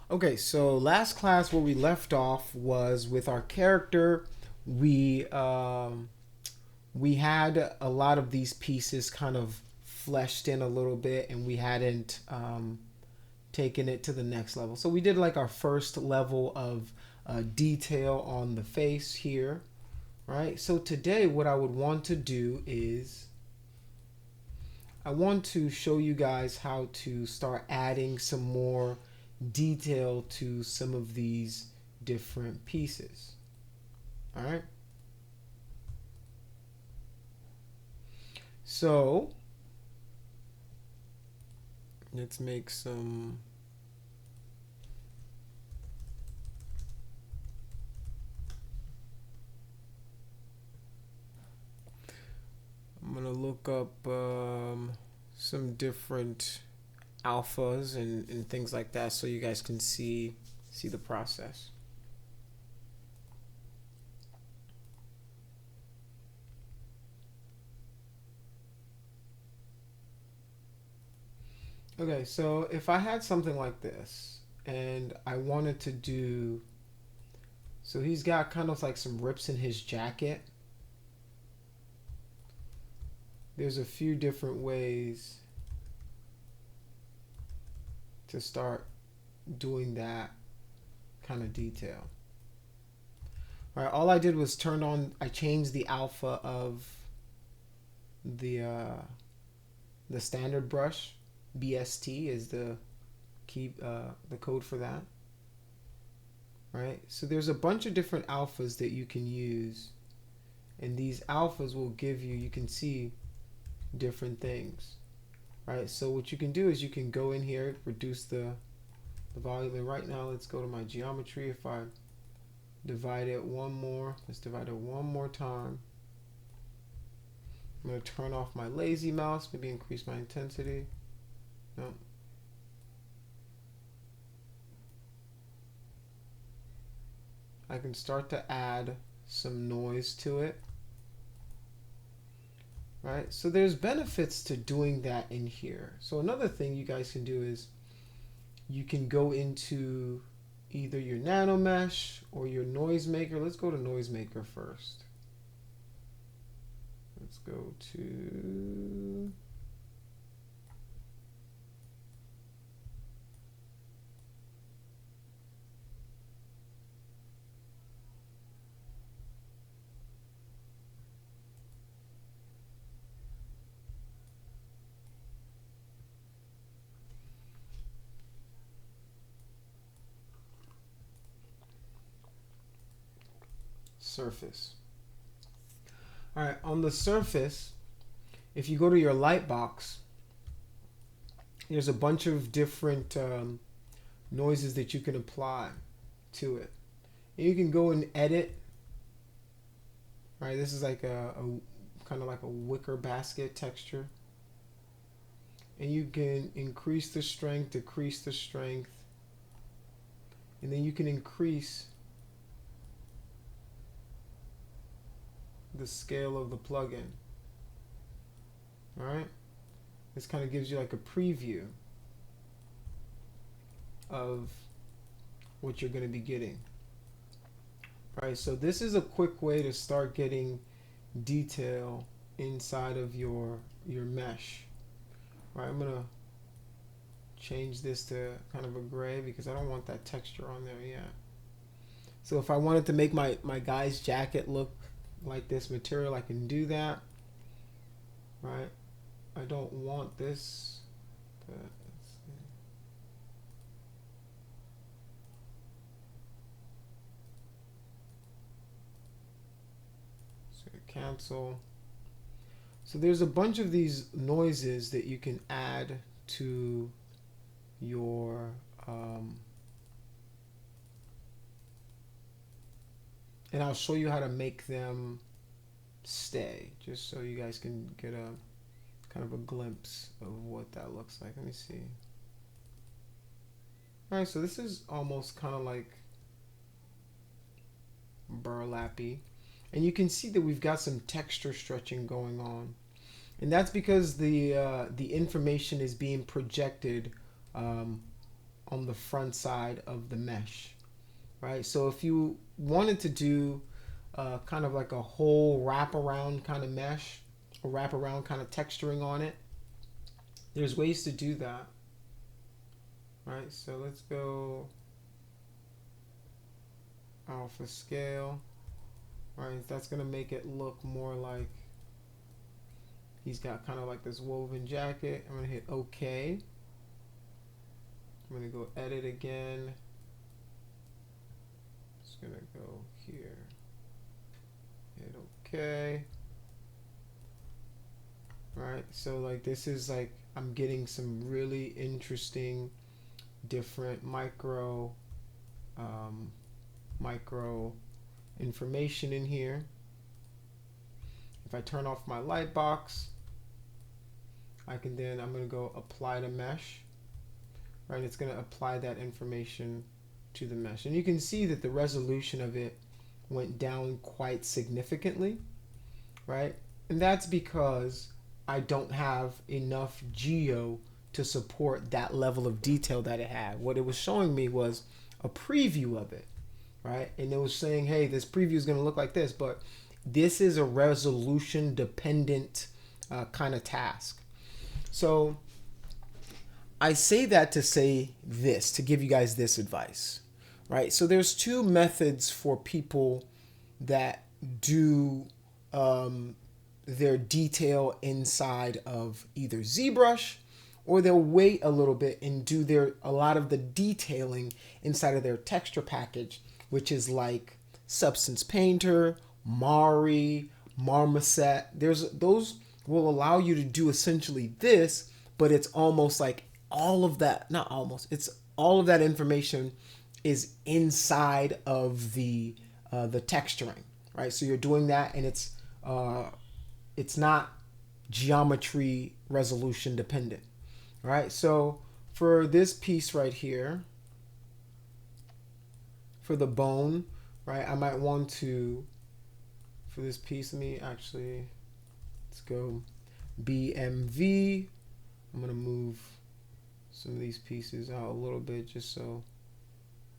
Okay, so last class where we left off was with our character. We had a lot of these pieces kind of fleshed in a little bit, and we hadn't taken it to the next level. So we did like our first level of detail on the face here, right? So today, what I would want to do is I want to show you guys how to start adding some more detail to some of these different pieces. All right. So let's make some. I'm gonna look up some different alphas and things like that so you guys can see the process. Okay, so if I had something like this and I wanted to do, so he's got kind of like some rips in his jacket. There's a few different ways to start doing that kind of detail. All right, all I did was I changed the alpha of the standard brush. BST is the the code for that. Right? So there's a bunch of different alphas that you can use, and these alphas will give you can see different things. Right? So what you can do is you can go in here, reduce the volume, and right now let's go to my geometry. If I divide it one more, let's divide it one more time. I'm going to turn off my lazy mouse, maybe increase my intensity. No. I can start to add some noise to it. Right? So there's benefits to doing that in here. So another thing you guys can do is you can go into either your nano mesh or your NoiseMaker. Let's go to NoiseMaker first. Let's go to surface. All right, on the surface, if you go to your light box, there's a bunch of different noises that you can apply to it. And you can go and edit. Right, this is like a kind of like a wicker basket texture. And you can increase the strength, decrease the strength, and then you can increase the scale of the plugin. All right, this kind of gives you like a preview of what you're going to be getting. Right, so this is a quick way to start getting detail inside of your mesh. Right, I'm gonna change this to kind of a gray because I don't want that texture on there yet. So if I wanted to make my guy's jacket look like this material, I can do that. Right, I don't want this to, cancel. So there's a bunch of these noises that you can add to your and I'll show you how to make them stay, just so you guys can get a kind of a glimpse of what that looks like. Let me see. All right, so this is almost kind of like burlappy. And you can see that we've got some texture stretching going on. And that's because the information is being projected on the front side of the mesh, right? So if you wanted to do kind of like a whole wraparound kind of mesh, or wraparound kind of texturing on it, there's ways to do that, right? So let's go alpha scale, right? That's gonna make it look more like he's got kind of like this woven jacket. I'm gonna hit OK. I'm gonna go edit again. Just gonna go here, hit OK. Right, so like this is like I'm getting some really interesting different micro information in here. If I turn off my light box, I'm gonna go apply to mesh, right? It's gonna apply that information to the mesh, and you can see that the resolution of it went down quite significantly, right? And that's because I don't have enough geo to support that level of detail that it had. What it was showing me was a preview of it, right? And it was saying, hey, this preview is going to look like this, but this is a resolution dependent kind of task. So I say that to say this, to give you guys this advice, right? So there's two methods for people that do their detail inside of either ZBrush, or they'll wait a little bit and do a lot of the detailing inside of their texture package, which is like Substance Painter, Mari, Marmoset. Those will allow you to do essentially this, but it's almost like all of that, not almost, it's all of that information is inside of the texturing, right? So you're doing that, and it's not geometry resolution dependent. All right, so for this piece right here, for the bone, right, I might want to, for this piece, let's go BMV. I'm gonna move some of these pieces out a little bit just so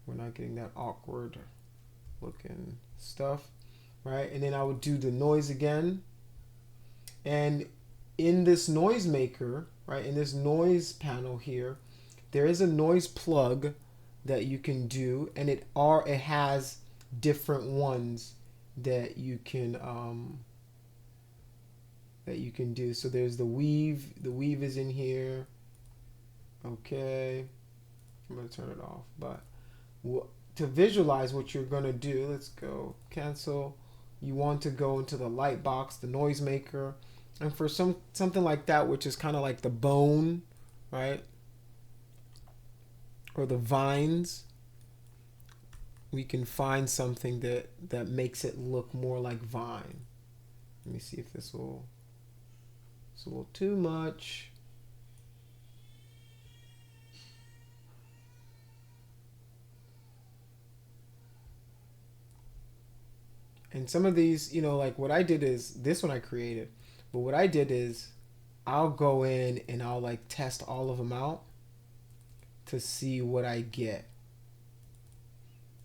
we're not getting that awkward looking stuff, right? And then I would do the noise again. And in this NoiseMaker, right, in this noise panel here, there is a noise plug that you can do, and it has different ones that you can do. So there's the weave. The weave is in here. Okay, I'm gonna turn it off. But to visualize what you're gonna do, let's go cancel. You want to go into the light box, the NoiseMaker. And for something like that, which is kind of like the bone, right? Or the vines, we can find something that makes it look more like vine. Let me see if it's a little too much. And some of these, like what I did is, this one I created. But what I did is I'll go in and I'll like test all of them out to see what I get,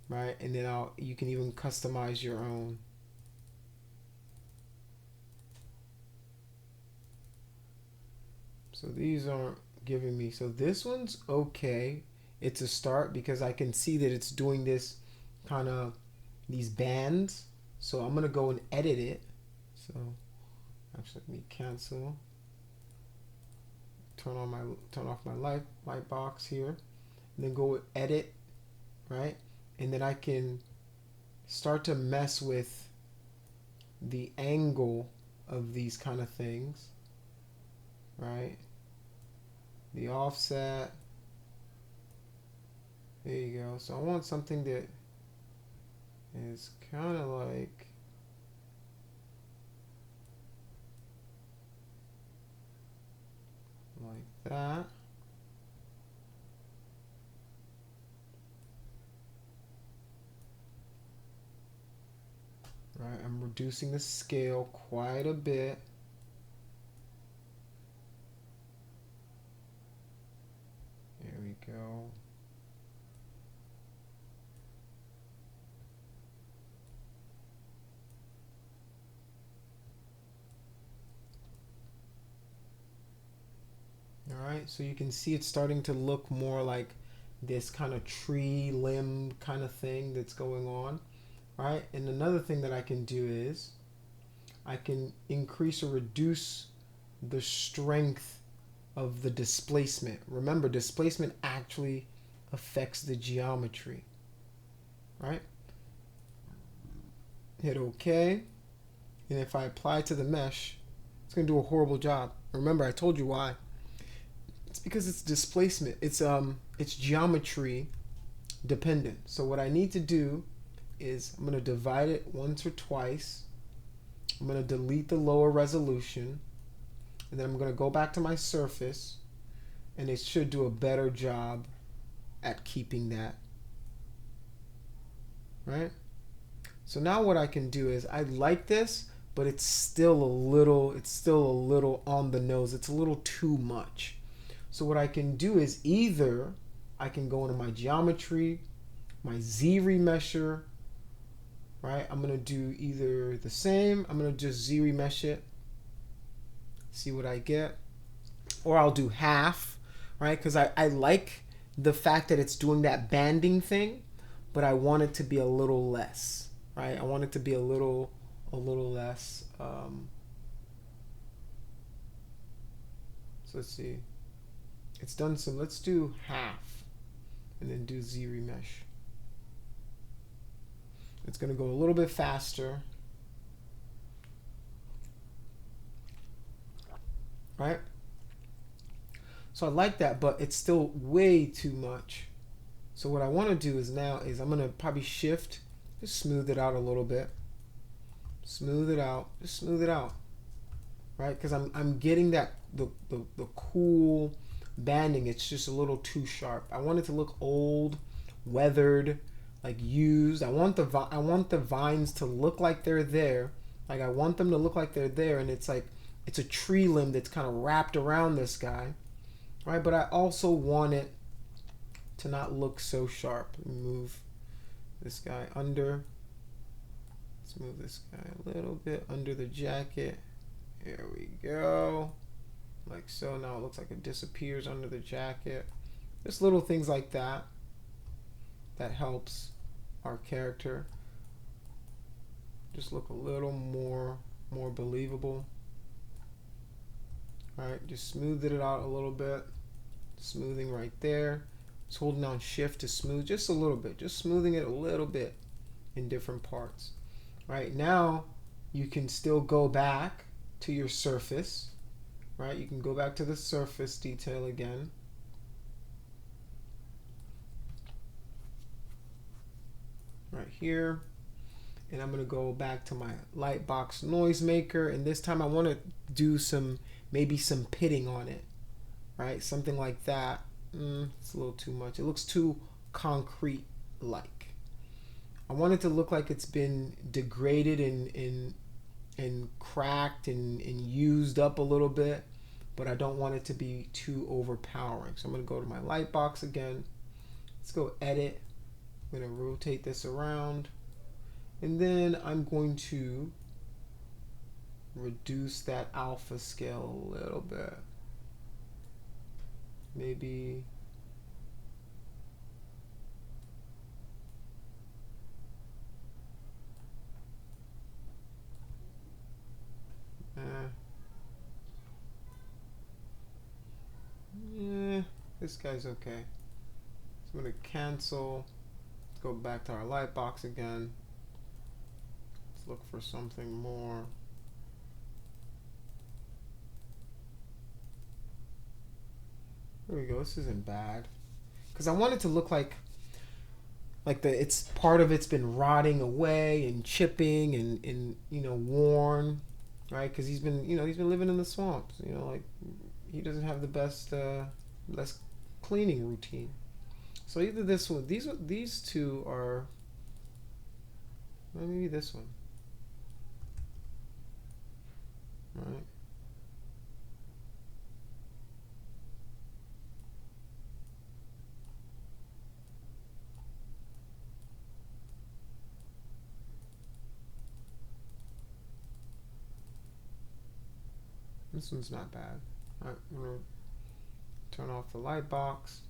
right? And then you can even customize your own. So these aren't giving me, so this one's okay. It's a start because I can see that it's doing this kind of these bands. So I'm gonna go and edit it. So actually, let me cancel. Turn off my light box here, and then go with edit, right? And then I can start to mess with the angle of these kind of things, right? The offset. There you go. So I want something that is kind of like that. Right, I'm reducing the scale quite a bit. There we go. right? So you can see it's starting to look more like this kind of tree limb kind of thing that's going on, right? And another thing that I can do is I can increase or reduce the strength of the displacement. Remember, displacement actually affects the geometry, right? Hit OK. And if I apply to the mesh, it's going to do a horrible job. Remember, I told you why. It's because it's displacement. It's geometry dependent. So what I need to do is I'm going to divide it once or twice. I'm going to delete the lower resolution. And then I'm going to go back to my surface. And it should do a better job at keeping that. Right? So now what I can do is I like this, but it's still a little on the nose. It's a little too much. So what I can do is either I can go into my geometry, my Z remesher, right? I'm going to do either the same. I'm going to just Z remesh it, see what I get. Or I'll do half, right? Because I like the fact that it's doing that banding thing, but I want it to be a little less, right? I want it to be a little less. So let's see. It's done some. Let's do half and then do Z remesh. It's going to go a little bit faster. Right? So I like that, but it's still way too much. So what I want to do is now is I'm going to probably shift, just smooth it out a little bit. Smooth it out. Just smooth it out. Right? Because I'm getting that the cool banding. It's just a little too sharp. I want it to look old, weathered, like used. I want the vines to look like they're there. Like I want them to look like they're there, and it's like it's a tree limb that's kind of wrapped around this guy, right? But I also want it to not look so sharp. Let me move this guy under. Let's move this guy a little bit under the jacket. Here we go. Like so. Now it looks like it disappears under the jacket. Just little things like that. That helps our character just look a little more believable. Alright, just smoothed it out a little bit. Smoothing right there. Just holding down shift to smooth just a little bit. Just smoothing it a little bit in different parts. Right, now you can still go back to your surface. Right, you can go back to the surface detail again. Right here. And I'm going to go back to my Lightbox NoiseMaker, and this time I want to do maybe some pitting on it, right? Something like that. It's a little too much. It looks too concrete-like. I want it to look like it's been degraded and cracked and used up a little bit, but I don't want it to be too overpowering. So I'm going to go to my Lightbox again. Let's go Edit. I'm going to rotate this around. And then I'm going to reduce that alpha scale a little bit. Maybe this guy's okay. So I'm going to cancel. Let's go back to our Lightbox again. Look for something more. There we go. This isn't bad, because I want it to look like it's part of it's been rotting away and chipping and worn, right? Because he's been living in the swamps. Like he doesn't have the best cleaning routine. So either this one, these two are, maybe this one. Right. This one's not bad. All right, I'm gonna Turn off the light box.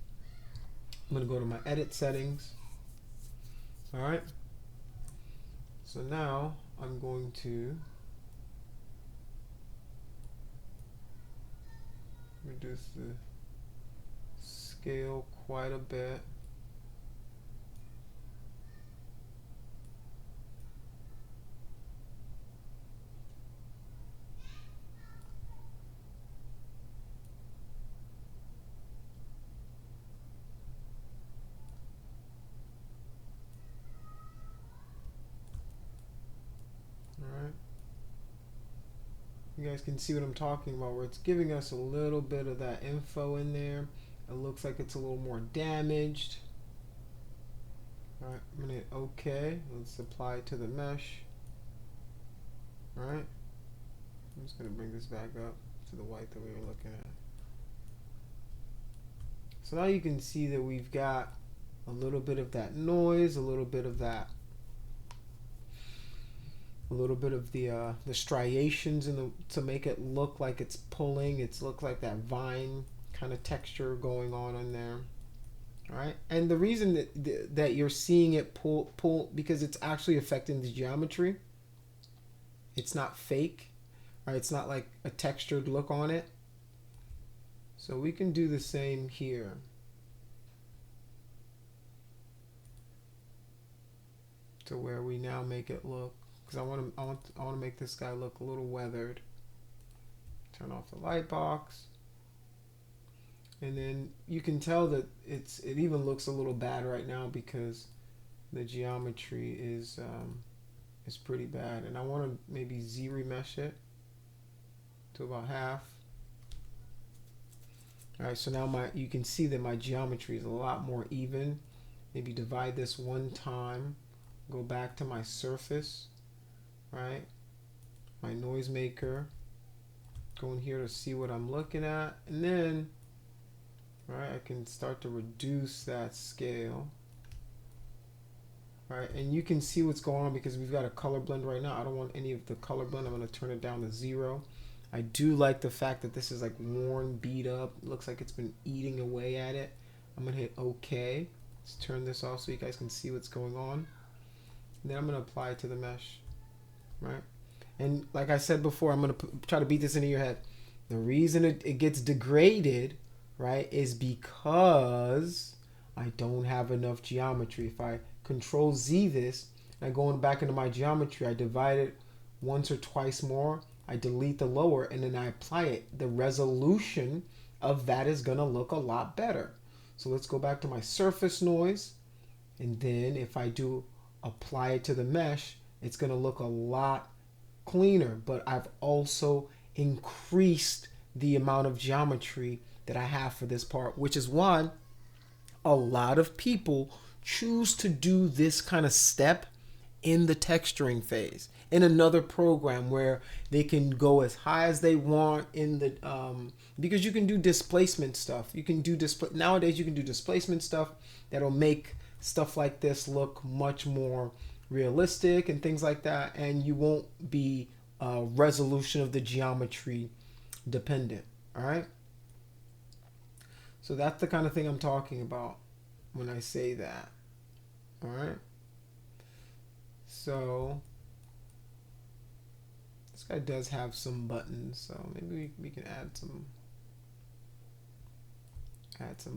I'm going to go to my edit settings. All right. So now I'm going to reduce the scale quite a bit. You guys can see what I'm talking about, where it's giving us a little bit of that info in there. It looks like it's a little more damaged. All right, I'm gonna hit OK. Let's apply it to the mesh. All right, I'm just gonna bring this back up to the white that we were looking at. So now you can see that we've got a little bit of that noise, a little bit of that, a little bit of the striations in the, to make it look like it's pulling. It's look like that vine kind of texture going on in there. All right, and the reason that you're seeing it pull because it's actually affecting the geometry. It's not fake, right? It's not like a textured look on it. So we can do the same here. To where we now make it look, because I want to make this guy look a little weathered. Turn off the light box, and then you can tell that it even looks a little bad right now because the geometry is pretty bad, and I want to maybe Z-remesh it to about half. All right, so now you can see that my geometry is a lot more even. Maybe divide this one time, go back to my surface, right? My NoiseMaker, go in here to see what I'm looking at, and then, right, I can start to reduce that scale. All right, and you can see what's going on because we've got a color blend right now. I don't want any of the color blend. I'm going to turn it down to 0. I do like the fact that this is like worn, beat up. It looks like it's been eating away at it. I'm going to hit OK. Let's turn this off so you guys can see what's going on. And then I'm going to apply it to the mesh, right? And like I said before, I'm going to try to beat this into your head. The reason it gets degraded, right, is because I don't have enough geometry. If I Control Z this, and I go back into my geometry, I divide it once or twice more, I delete the lower, and then I apply it. The resolution of that is going to look a lot better. So let's go back to my surface noise, and then if I do apply it to the mesh, it's going to look a lot cleaner, but I've also increased the amount of geometry that I have for this part, which is why a lot of people choose to do this kind of step in the texturing phase in another program where they can go as high as they want in the because you can do displacement stuff. You can do nowadays you can do displacement stuff that'll make stuff like this look much more realistic and things like that, and you won't be resolution of the geometry dependent. All right, so that's the kind of thing I'm talking about when I say that. All right, so this guy does have some buttons, so maybe we can add some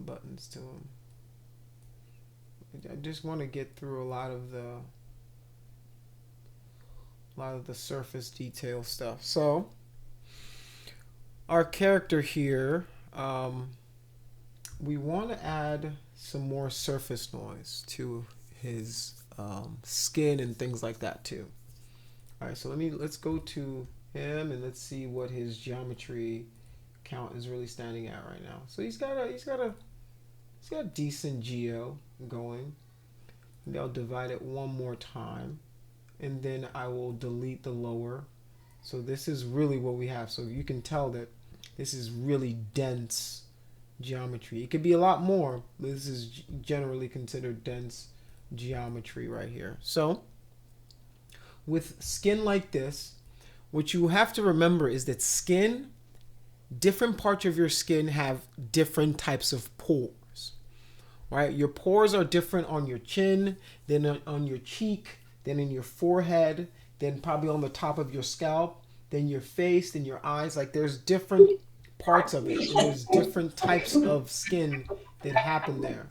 buttons to him. I just want to get through a lot of the surface detail stuff. So our character here, we want to add some more surface noise to his skin and things like that too. All right, so let's go to him and let's see what his geometry count is really standing at right now. So he's got decent geo going. Maybe I'll divide it one more time, and then I will delete the lower. So this is really what we have. So you can tell that this is really dense geometry. It could be a lot more, but this is generally considered dense geometry right here. So with skin like this, what you have to remember is that skin different parts of your skin have different types of pores, right? Your pores are different on your chin, then on your cheek, then in your forehead, then probably on the top of your scalp, then your face, then your eyes. Like there's different parts of it, and there's different types of skin that happen there.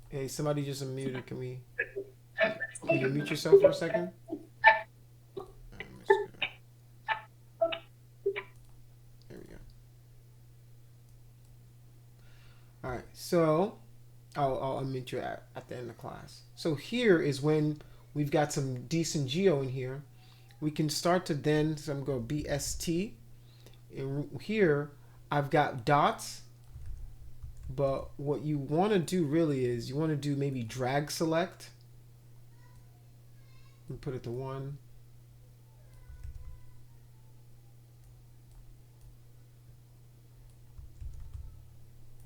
Hey, somebody just unmuted. Can you mute yourself for a second? There we go. All right, so I'll unmute you at the end of class. So here is when we've got some decent geo in here. We can start to then, so I'm going to BST. And here I've got dots, but what you want to do really is you want to do maybe drag select. And put it to 1.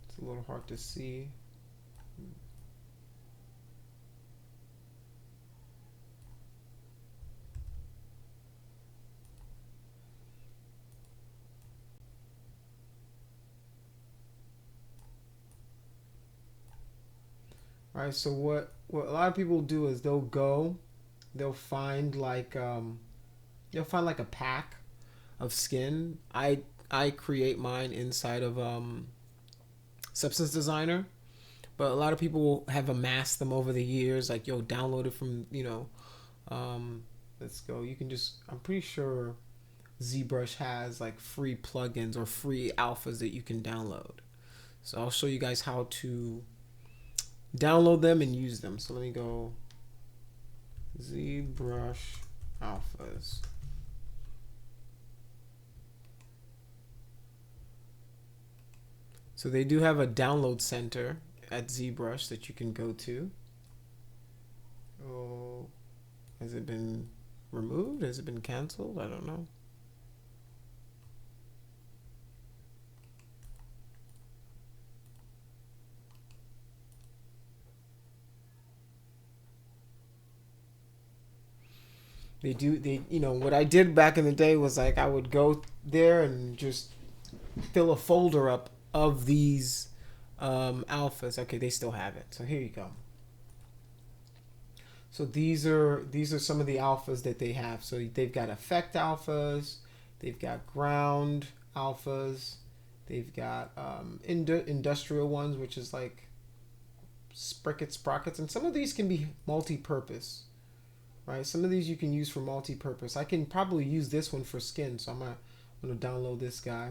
It's a little hard to see. All right, so what a lot of people do is they'll find like a pack of skin. I create mine inside of Substance Designer, but a lot of people have amassed them over the years. Like, yo, download it from, let's go. You can just, I'm pretty sure ZBrush has like free plugins or free alphas that you can download. So I'll show you guys how to download them and use them. So let me go ZBrush alphas. So they do have a download center at ZBrush that you can go to. Oh, has it been removed? Has it been canceled? I don't know. They what I did back in the day was like I would go there and just fill a folder up of these alphas. Okay, they still have it. So here you go. So these are some of the alphas that they have. So they've got effect alphas, they've got ground alphas, they've got industrial ones, which is like sprockets, and some of these can be multi-purpose. Right, some of these you can use for multi-purpose. I can probably use this one for skin, so I'm gonna download this guy.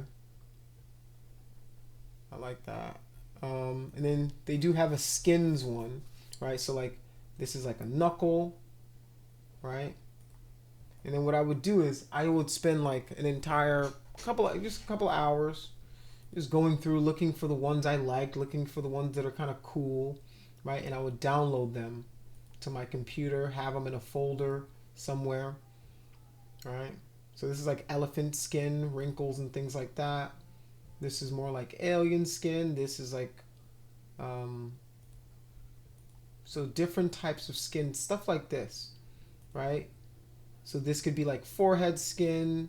I like that. And then they do have a skins one, right? So like this is like a knuckle, right? And then what I would do is I would spend like an entire couple hours just going through looking for the ones I liked, looking for the ones that are kind of cool, right? And I would download them to my computer, have them in a folder somewhere. All right. So this is like elephant skin, wrinkles and things like that. This is more like alien skin. This is like, so different types of skin, stuff like this, right? So this could be like forehead skin.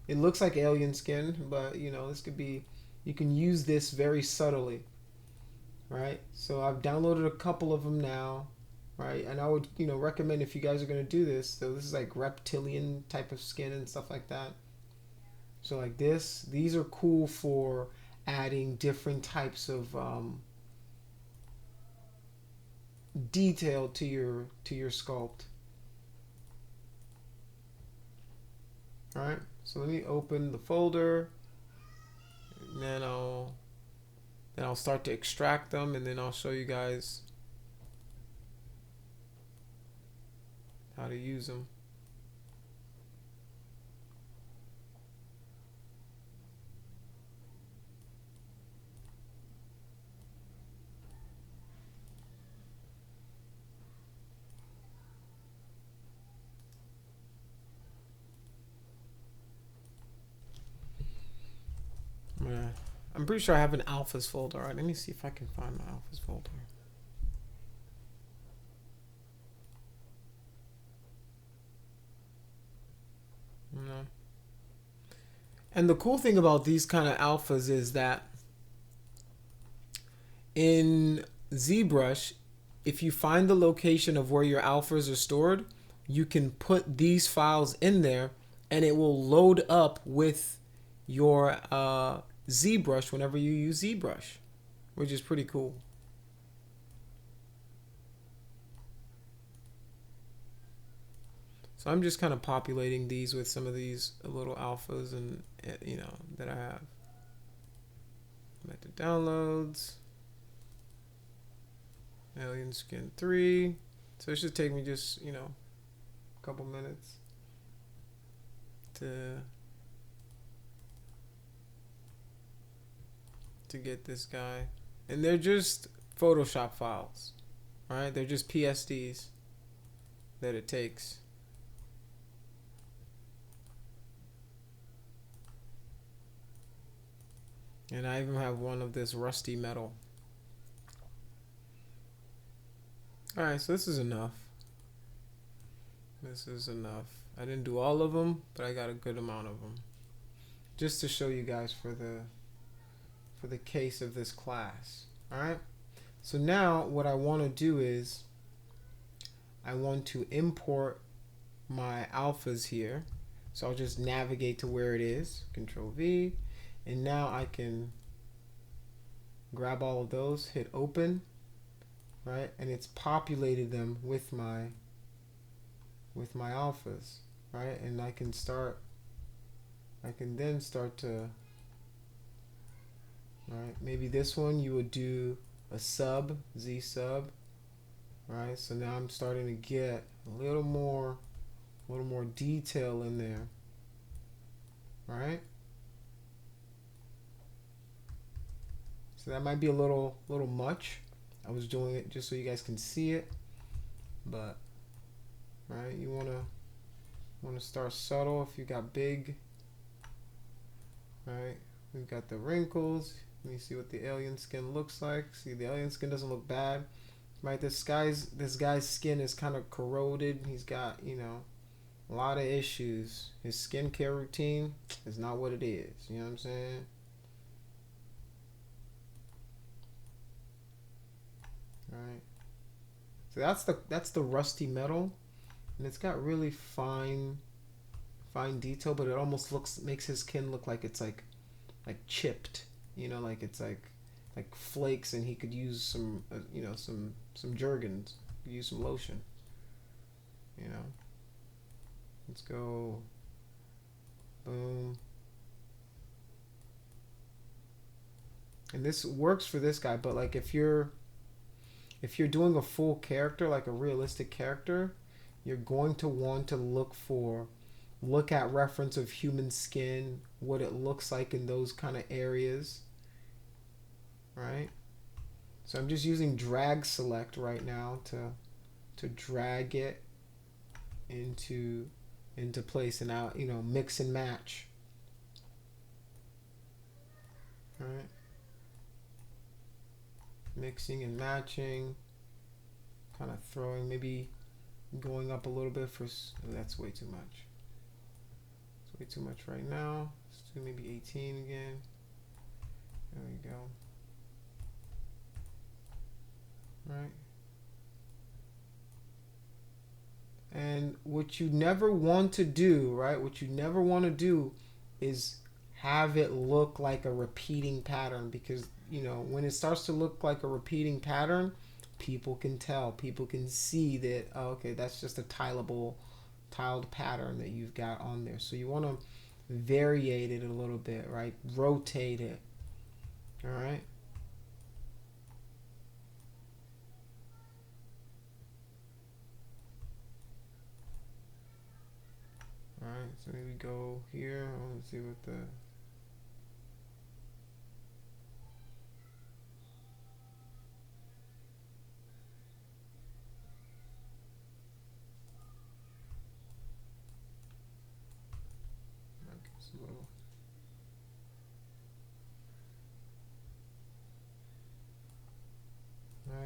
It looks like alien skin, but this could be, you can use this very subtly, right? So I've downloaded a couple of them now. Right, and I would, recommend if you guys are going to do this. So this is like reptilian type of skin and stuff like that. So like these are cool for adding different types of detail to your sculpt. All right, so let me open the folder, and then I'll start to extract them, and then I'll show you guys how to use them. I'm pretty sure I have an alphas folder. All right, let me see if I can find my alphas folder. No. And the cool thing about these kind of alphas is that in ZBrush, if you find the location of where your alphas are stored, you can put these files in there and it will load up with your ZBrush whenever you use ZBrush, which is pretty cool. So I'm just kind of populating these with some of these little alphas and that I have. Back to downloads. Alien Skin 3. So it should take me just, a couple minutes to get this guy. And they're just Photoshop files, right? They're just PSDs that it takes. And I even have one of this rusty metal. Alright, so this is enough. This is enough. I didn't do all of them, but I got a good amount of them. Just to show you guys for the case of this class. Alright? So now what I want to do is I want to import my alphas here. So I'll just navigate to where it is. Control V. And now I can grab all of those, hit open, right? And it's populated them with my alphas, right? And I can then start to, right? Maybe this one you would do a sub, Z sub, right? So now I'm starting to get a little more detail in there, right? So that might be a little much. I was doing it just so you guys can see it, but right, you wanna start subtle. If you got big, right? We've got the wrinkles. Let me see what the alien skin looks like. See, the alien skin doesn't look bad, right? This guy's skin is kind of corroded. He's got a lot of issues. His skincare routine is not what it is. You know what I'm saying? Right. So that's the rusty metal, and it's got really fine detail, but it almost makes his skin look like it's like chipped, like it's like flakes, and he could use some some Jergens, use some lotion. Let's go. Boom. And this works for this guy, but like if you're doing a full character, like a realistic character, you're going to want to look at reference of human skin, what it looks like in those kind of areas, right? So I'm just using drag select right now to drag it into place, and now mix and match, right? Mixing and matching, kind of throwing, maybe going up a little bit for, that's way too much. It's way too much right now. Let's do maybe 18 again. There we go. Right. And what you never want to do, right? What you never want to do is have it look like a repeating pattern, because when it starts to look like a repeating pattern, people can tell, people can see that, oh, okay, that's just a tiled pattern that you've got on there. So you want to variate it a little bit, right? Rotate it. All right. All right, so maybe go here. I want to see what the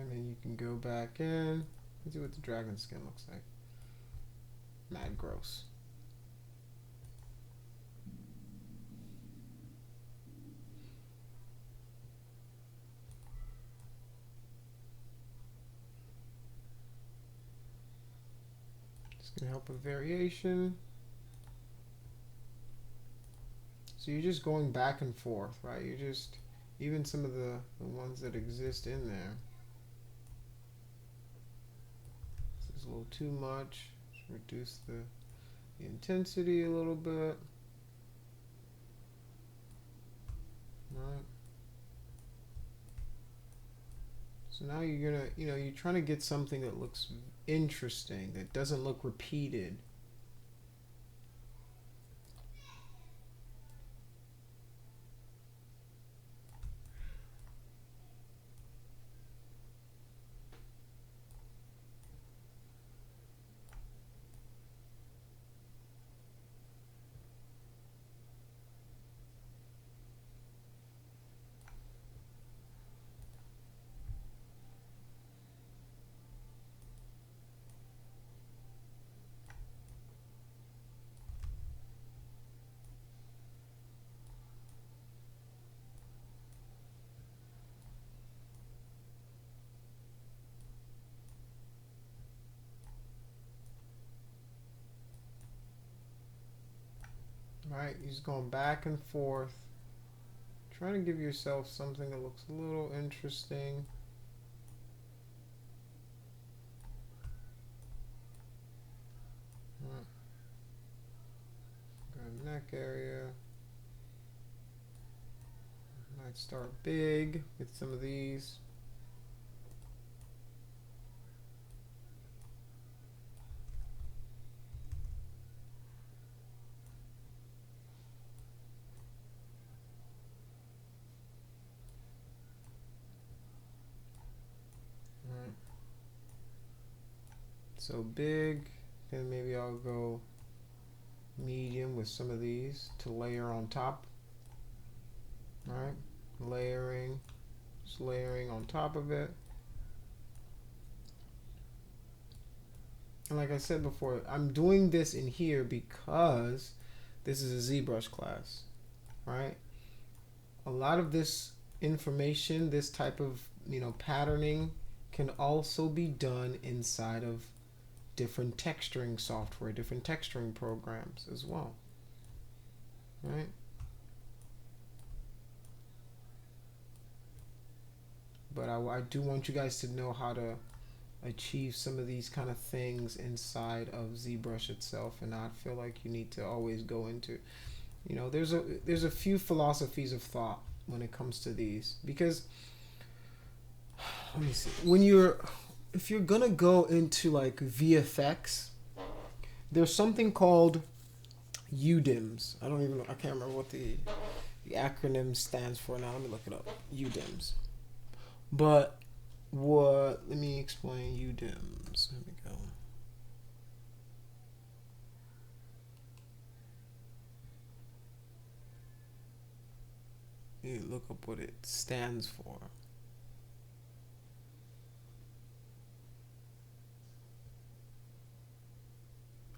and then you can go back in. Let's see what the dragon skin looks like. Mad gross. It's going to help with variation. So you're just going back and forth, right? You're just, even some of the ones that exist in there. This is a little too much. Just reduce the intensity a little bit. Right. So now you're gonna, you're trying to get something that looks interesting, that doesn't look repeated. Right, you're just going back and forth, trying to give yourself something that looks a little interesting. Right. Go neck area. Might start big with some of these. So big, then maybe I'll go medium with some of these to layer on top. All right, layering, just layering on top of it. And like I said before, I'm doing this in here because this is a ZBrush class, right? A lot of this information, this type of, patterning can also be done inside of different texturing software, different texturing programs as well, right? But I do want you guys to know how to achieve some of these kind of things inside of ZBrush itself, and not feel like you need to always go into, there's a few philosophies of thought when it comes to these, because let me see, if you're gonna go into like VFX, there's something called UDIMs. I can't remember what the acronym stands for now. Let me look it up. UDIMs. But let me explain UDIMs. Let me go. You look up what it stands for.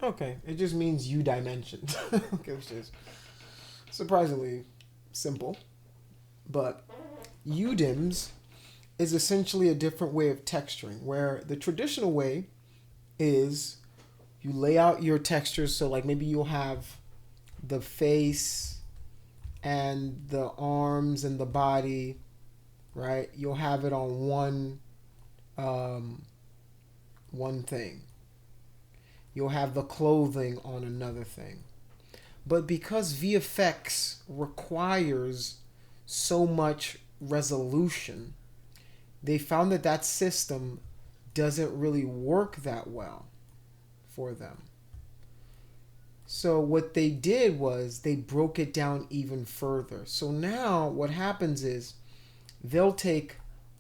Okay, it just means U dimensions. Okay, which is surprisingly simple. But UDIMs is essentially a different way of texturing, where the traditional way is you lay out your textures. So like maybe you'll have the face and the arms and the body, right? You'll have it on one thing. You'll have the clothing on another thing. But because VFX requires so much resolution, they found that system doesn't really work that well for them. So what they did was they broke it down even further. So now what happens is they'll take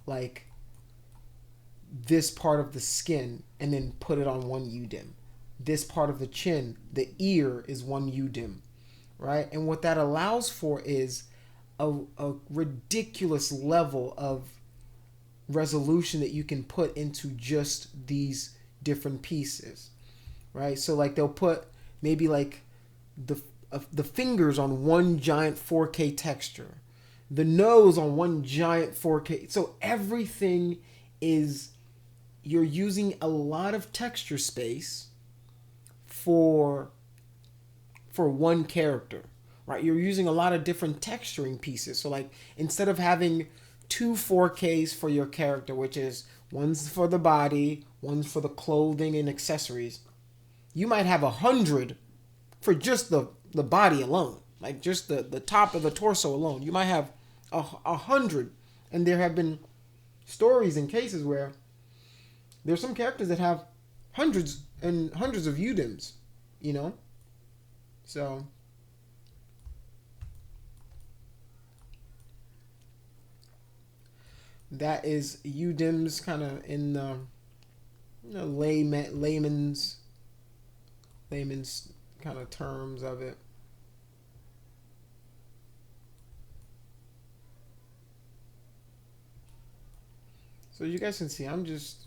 like this part of the skin and then put it on one UDIM. This part of the chin, the ear, is one UDIM, right? And what that allows for is a ridiculous level of resolution that you can put into just these different pieces, right? So like they'll put maybe like the fingers on one giant 4K texture, the nose on one giant 4K. So everything is, you're using a lot of texture space for one character, right? You're using a lot of different texturing pieces. So like instead of having two 4Ks for your character, which is one's for the body, one's for the clothing and accessories, you might have 100 for just the body alone, like just the top of the torso alone. You might have 100, and there have been stories and cases where there's some characters that have hundreds and hundreds of UDIMs, you know? So that is UDIMs kind of in the layman's kind of terms of it. So you guys can see I'm just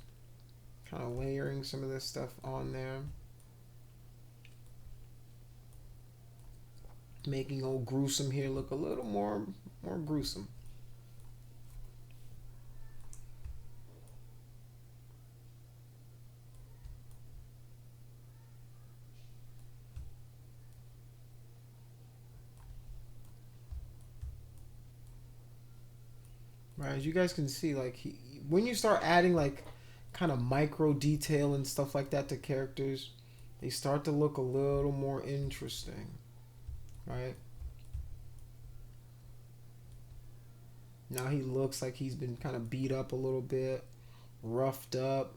kind of layering some of this stuff on there, making old gruesome here look a little more gruesome. Right, as you guys can see, like when you start adding like kind of micro detail and stuff like that to characters, they start to look a little more interesting, right? Now he looks like he's been kind of beat up a little bit, roughed up,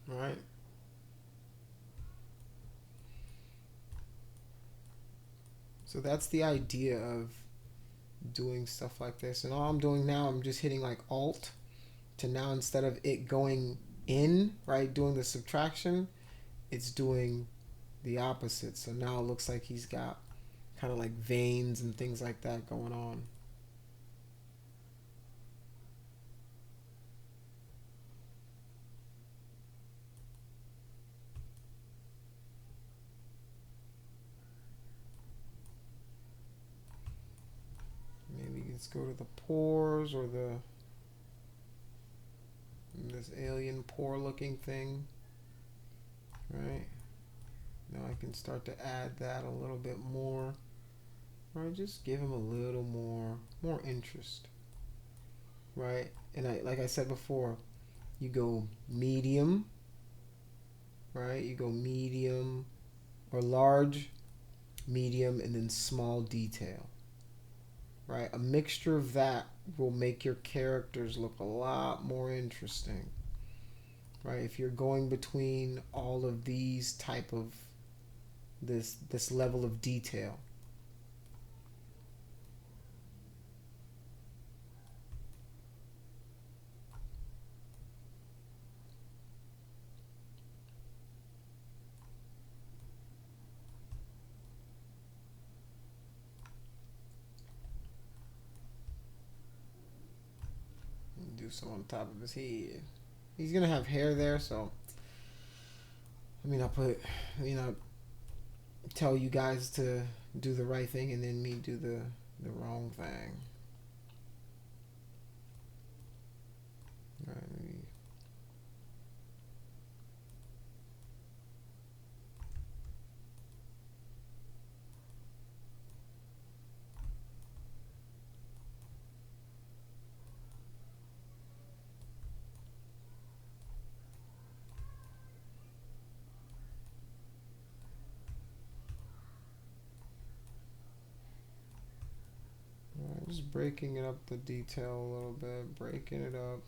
right? So that's the idea of doing stuff like this. And all I'm doing now, I'm just hitting like Alt to now, instead of it going in, right, doing the subtraction, it's doing the opposite. So now it looks like he's got kind of like veins and things like that going on. Maybe let's go to the pores or this alien pore looking thing, right? Now I can start to add that a little bit more, right? Just give him a little more interest, right? And like I said before, you go medium, right? You go medium or large, medium, and then small detail, right? A mixture of that will make your characters look a lot more interesting, right? If you're going between all of these type of this level of detail. Do some on top of his head. He's gonna have hair there, so I tell you guys to do the right thing and then me do the wrong thing. All right, just breaking it up, the detail a little bit, breaking it up,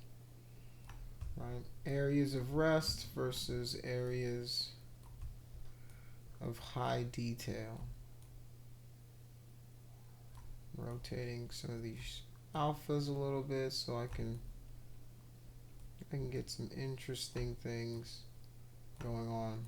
right? Areas of rest versus areas of high detail. Rotating some of these alphas a little bit so I can get some interesting things going on.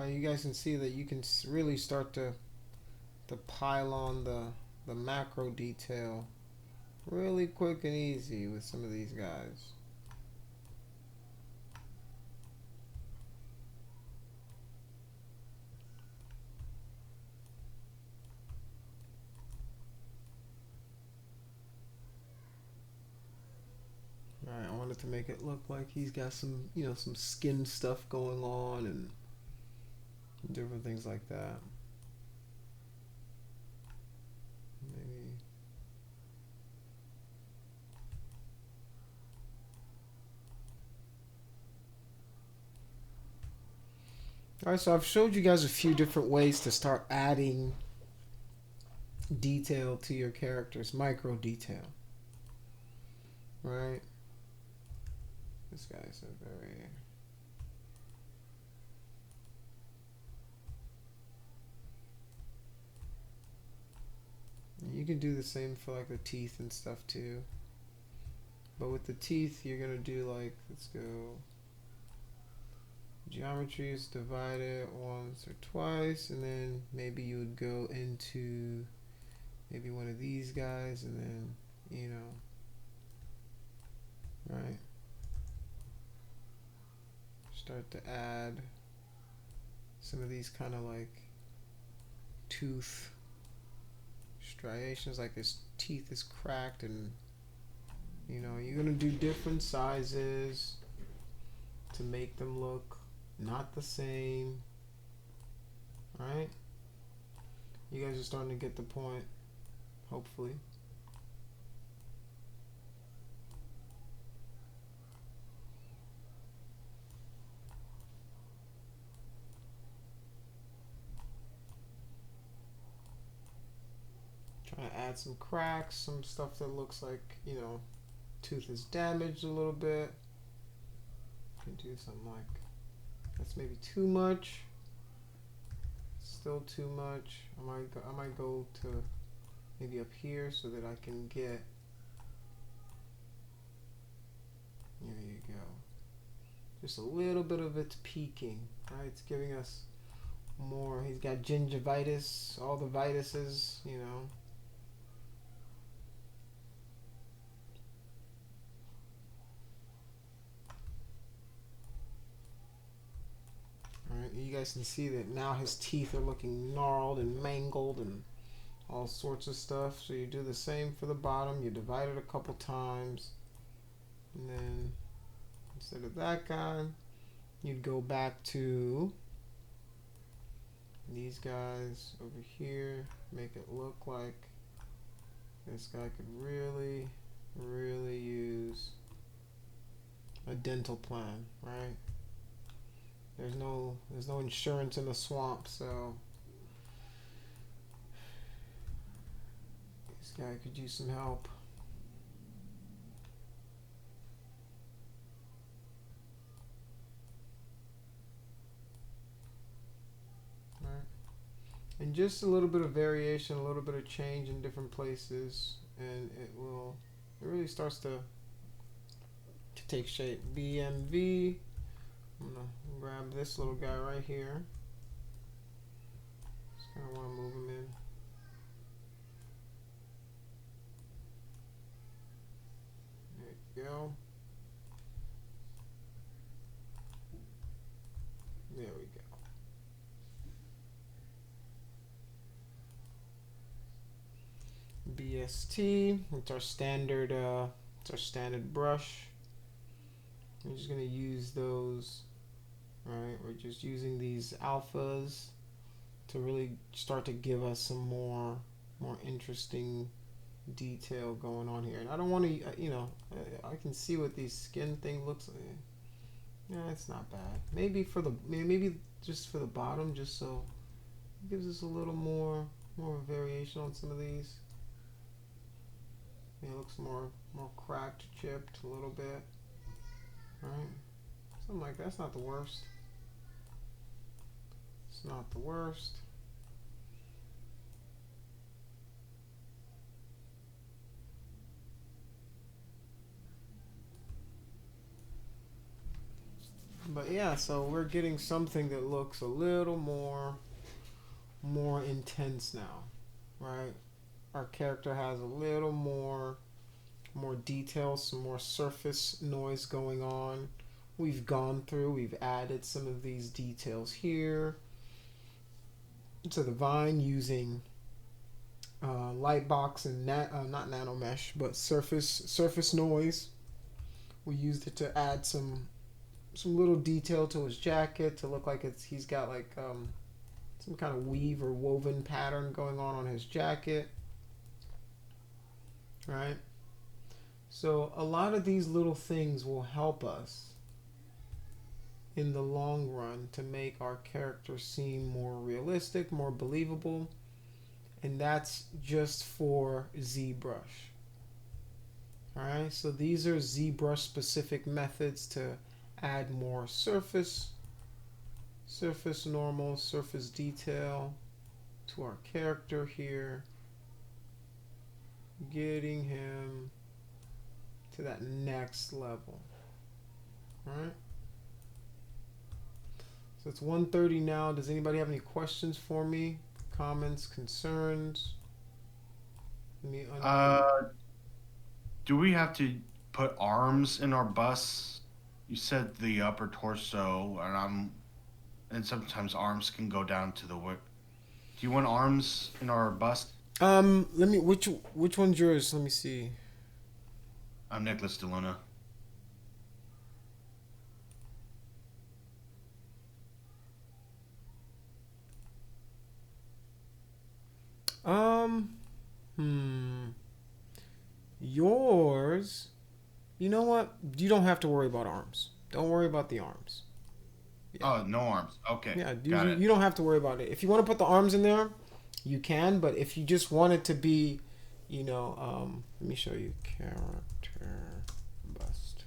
You guys can see that you can really start to pile on the macro detail really quick and easy with some of these guys. Alright, I wanted to make it look like he's got some, you know, some skin stuff going on and different things like that. Maybe. Alright, so I've showed you guys a few different ways to start adding detail to your characters, micro detail. Right? This guy's a very... You can do the same for like the teeth and stuff too. But with the teeth, you're gonna do like, let's go, geometry is divided once or twice, and then maybe you would go into maybe one of these guys, and then, you know, right? Start to add some of these kind of like tooth striations, like his teeth is cracked, and you know, you're gonna do different sizes to make them look not the same. Right? You guys are starting to get the point, hopefully. Trying to add some cracks, some stuff that looks like, you know, tooth is damaged a little bit. You can do something like, that's maybe too much. Still too much. I might go to maybe up here so that I can get, there you go. Just a little bit of it's peaking, right? It's giving us more. He's got gingivitis, all the vitises, you know. Alright, you guys can see that now his teeth are looking gnarled and mangled and all sorts of stuff. So you do the same for the bottom. You divide it a couple times, and then instead of that guy, you'd go back to these guys over here, make it look like this guy could really, really use a dental plan, right? There's no insurance in the swamp, so this guy could use some help. All right. And just a little bit of variation, a little bit of change in different places, and it really starts to take shape. BMV. I'm gonna grab this little guy right here. Just kind of want to move him in. There you go. There we go. BST. It's our standard brush. We're just gonna use those. Right, we're just using these alphas to really start to give us some more interesting detail going on here. And I don't want to, you know, I can see what these skin thing looks like. Yeah, it's not bad. Maybe just for the bottom, just so it gives us a little more variation on some of these. It looks more cracked, chipped a little bit. All right, something like that's not the worst. It's not the worst. But yeah, so we're getting something that looks a little more intense now, right? Our character has a little more more detail, some more surface noise going on. We've gone through, we've added some of these details here to the vine using Lightbox and not nano mesh, but surface noise. We used it to add some little detail to his jacket to look like he's got like some kind of weave or woven pattern going on his jacket, right? So a lot of these little things will help us in the long run to make our character seem more realistic, more believable, and that's just for ZBrush. Alright, so these are ZBrush specific methods to add more surface normal, surface detail to our character here, getting him to that next level. Alright, so it's 1:30 now. Does anybody have any questions for me? Comments, concerns? Do we have to put arms in our busts? You said the upper torso, and sometimes arms can go down to the work. Do you want arms in our bust? Let me. Which one's yours? Let me see. I'm Nicholas DeLuna. Um, hmm. Yours. You know what? You don't have to worry about arms. Don't worry about the arms. Yeah. Oh, no arms. Okay, Yeah, got it. you don't have to worry about it. If you want to put the arms in there, you can. But if you just want it to be, let me show you character bust.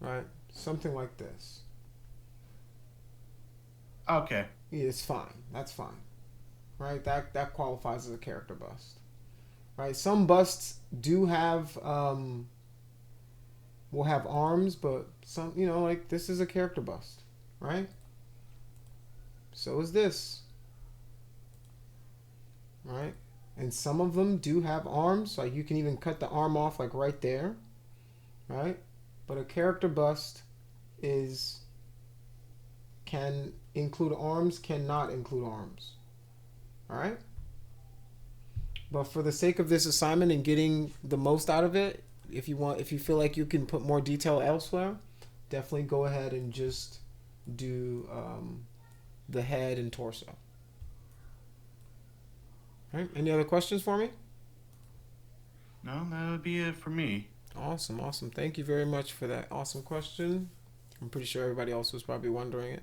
Right, something like this. Okay. Yeah, it's fine. That's fine. Right, that qualifies as a character bust. Right, some busts do have will have arms, but some, like this is a character bust, right? So is this, right? And some of them do have arms, like you can even cut the arm off like right there, right? But a character bust can include arms, cannot include arms. All right? But for the sake of this assignment and getting the most out of it, if you feel like you can put more detail elsewhere, definitely go ahead and just do the head and torso. All right? Any other questions for me? No, that would be it for me. Awesome. Thank you very much for that awesome question. I'm pretty sure everybody else was probably wondering it.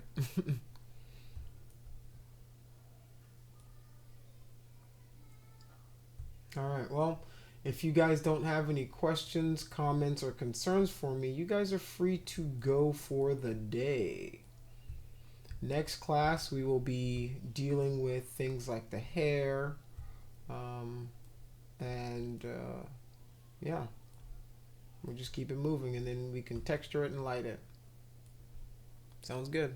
All right. Well, if you guys don't have any questions, comments, or concerns for me, you guys are free to go for the day. Next class, we will be dealing with things like the hair, and yeah, we'll just keep it moving, and then we can texture it and light it. Sounds good.